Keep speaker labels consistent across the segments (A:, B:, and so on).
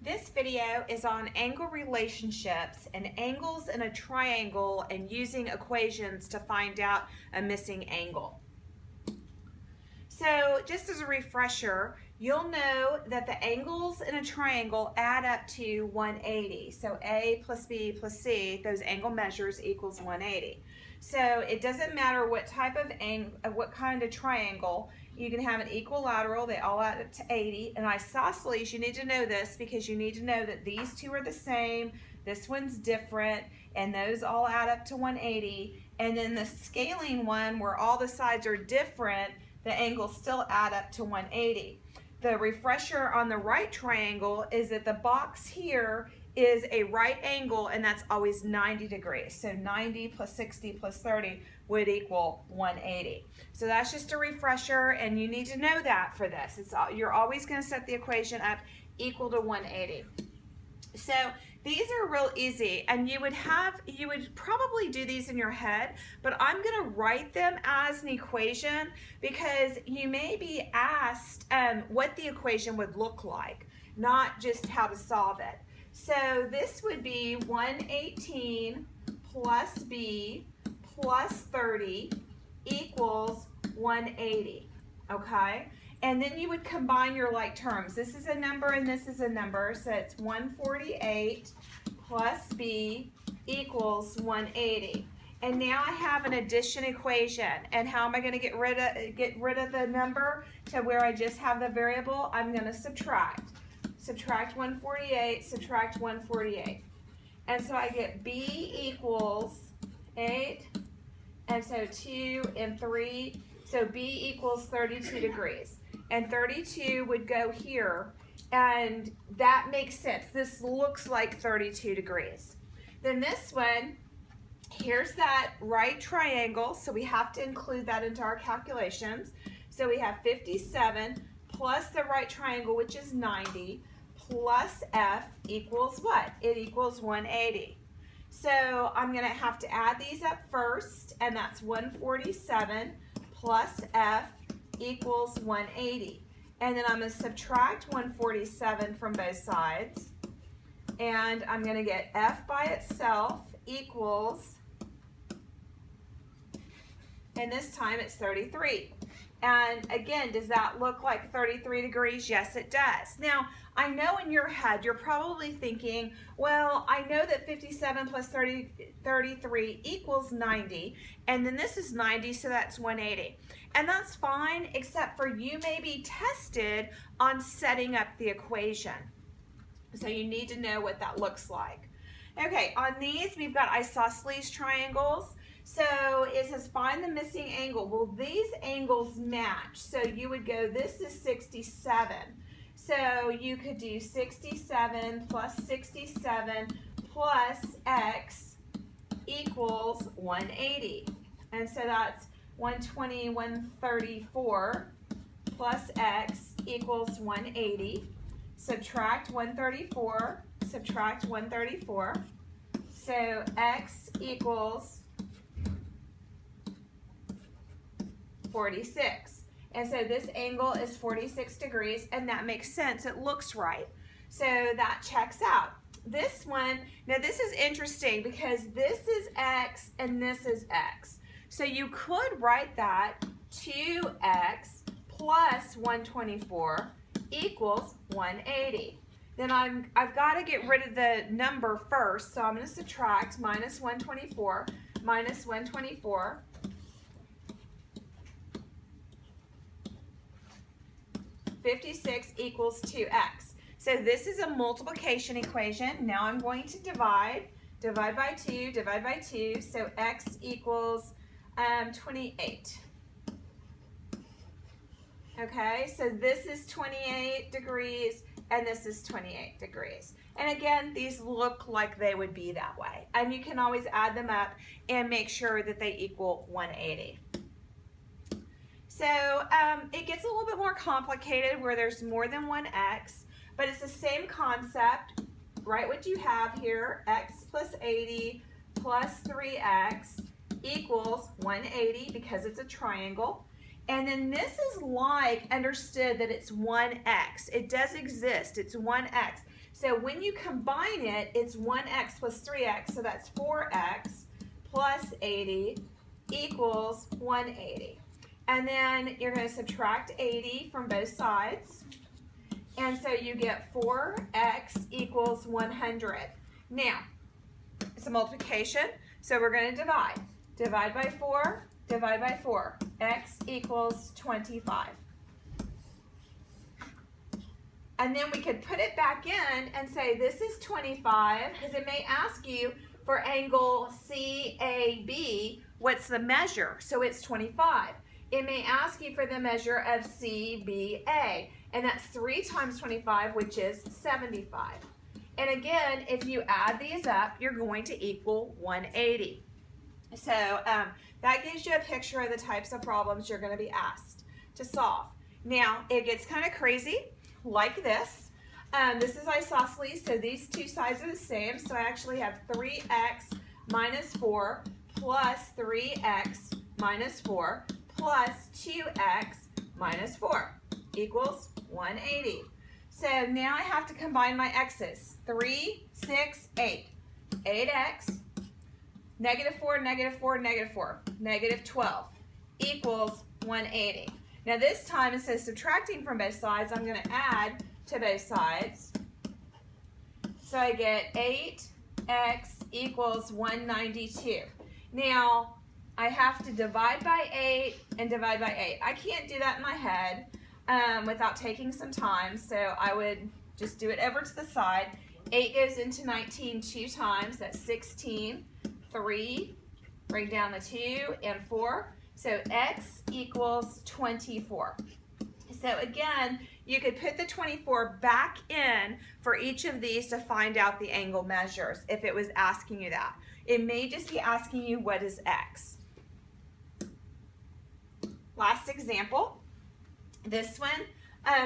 A: This video is on angle relationships and angles in a triangle and using equations to find out a missing angle. So just as a refresher, you'll know that the angles in a triangle add up to 180. So A plus B plus C, those angle measures equals 180. So it doesn't matter what type of angle, what kind of triangle, you can have an equilateral, they all add up to 80. And isosceles, you need to know this because you need to know that these two are the same, this one's different, and those all add up to 180. And then the scaling one, where all the sides are different, the angles still add up to 180. The refresher on the right triangle is that the box here is a right angle, and that's always 90 degrees. So 90 plus 60 plus 30 would equal 180. So that's just a refresher, and you need to know that for this. You're always going to set the equation up equal to 180. So these are real easy, and you would probably do these in your head, but I'm going to write them as an equation because you may be asked what the equation would look like, not just how to solve it. So this would be 118 plus b plus 30 equals 180, okay? And then you would combine your like terms. This is a number and this is a number, so it's 148 plus b equals 180. And now I have an addition equation. And how am I going to get rid of the number to where I just have the variable? I'm going to subtract. Subtract 148, subtract 148. And so I get b equals 8, and so 2 and 3. So b equals 32 degrees. And 32 would go here, and that makes sense. This looks like 32 degrees. Then this one, here's that right triangle, so we have to include that into our calculations. So we have 57 plus the right triangle, which is 90, plus f equals what? It equals 180. So I'm going to have to add these up first, and that's 147 plus f equals 180. And then I'm going to subtract 147 from both sides, and I'm going to get f by itself equals, and this time it's 33. And again, does that look like 33 degrees? Yes, it does. Now, I know in your head, you're probably thinking, well, I know that 57 plus 33 equals 90, and then this is 90, so that's 180. And that's fine, except for you may be tested on setting up the equation. So you need to know what that looks like. Okay, on these, we've got isosceles triangles. So it says find the missing angle. Well, these angles match. So you would go, this is 67. So you could do 67 plus 67 plus x equals 180. And so that's 120, 134 plus x equals 180. Subtract 134, subtract 134. So x equals 46. And so this angle is 46 degrees, and that makes sense. It looks right. So that checks out. This one, now this is interesting because this is x and this is x. So you could write that 2x plus 124 equals 180. Then I've got to get rid of the number first, so I'm going to subtract minus 124 minus 124. 56 equals 2x. So this is a multiplication equation. Now I'm going to divide by 2, divide by 2. So x equals 28. Okay, so this is 28 degrees and this is 28 degrees. And again, these look like they would be that way. And you can always add them up and make sure that they equal 180. So it gets a little bit more complicated where there's more than one x, but it's the same concept. Write what you have here, x plus 80 plus 3x equals 180 because it's a triangle. And then this is like understood that it's 1x. It does exist. It's 1x. So when you combine it, it's 1x plus 3x, so that's 4x plus 80 equals 180. And then you're going to subtract 80 from both sides. And so you get 4x equals 100. Now, it's a multiplication, so we're going to divide. Divide by 4, divide by 4. X equals 25. And then we could put it back in and say this is 25, because it may ask you for angle CAB, what's the measure? So it's 25. It may ask you for the measure of CBA, and that's 3 times 25, which is 75. And again, if you add these up, you're going to equal 180. So that gives you a picture of the types of problems you're going to be asked to solve. Now, it gets kind of crazy, like this. This is isosceles, so these two sides are the same. So I actually have 3x minus 4 plus 3x minus 4 plus 2x minus 4 equals 180. So now I have to combine my x's. 3, 6, 8. 8x, negative 4, negative 4, negative 4, negative 12 equals 180. Now this time, instead of subtracting from both sides, I'm going to add to both sides. So I get 8x equals 192. Now, I have to divide by 8 and divide by 8. I can't do that in my head without taking some time, so I would just do it over to the side. 8 goes into 19 2 times. That's 16. 3, bring down the 2, and 4. So x equals 24. So again, you could put the 24 back in for each of these to find out the angle measures if it was asking you that. It may just be asking you what is x. Last example, this one.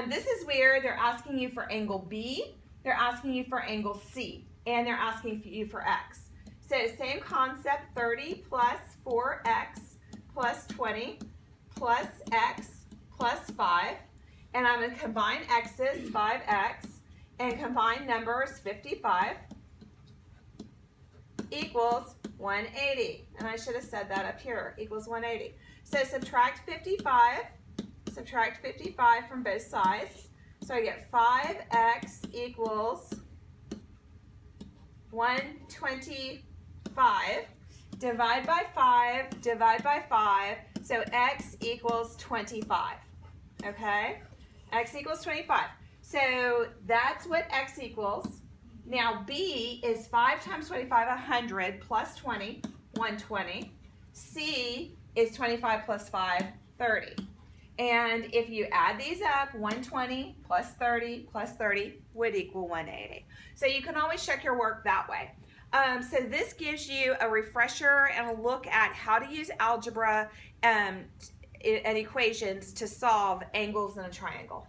A: This is where they're asking you for angle B, they're asking you for angle C, and they're asking you for x. So same concept, 30 plus 4x plus 20 plus x plus 5. And I'm going to combine x's, 5x, and combine numbers, 55, equals 180. And I should have said that up here, equals 180. So subtract 55 from both sides. So I get 5x equals 125. Divide by 5, divide by 5. So x equals 25. Okay? X equals 25. So that's what x equals. Now B is 5 times 25, 100, plus 20, 120. C is 25 plus 5, 30. And if you add these up, 120 plus 30 would equal 180. So you can always check your work that way. So this gives you a refresher and a look at how to use algebra and equations to solve angles in a triangle.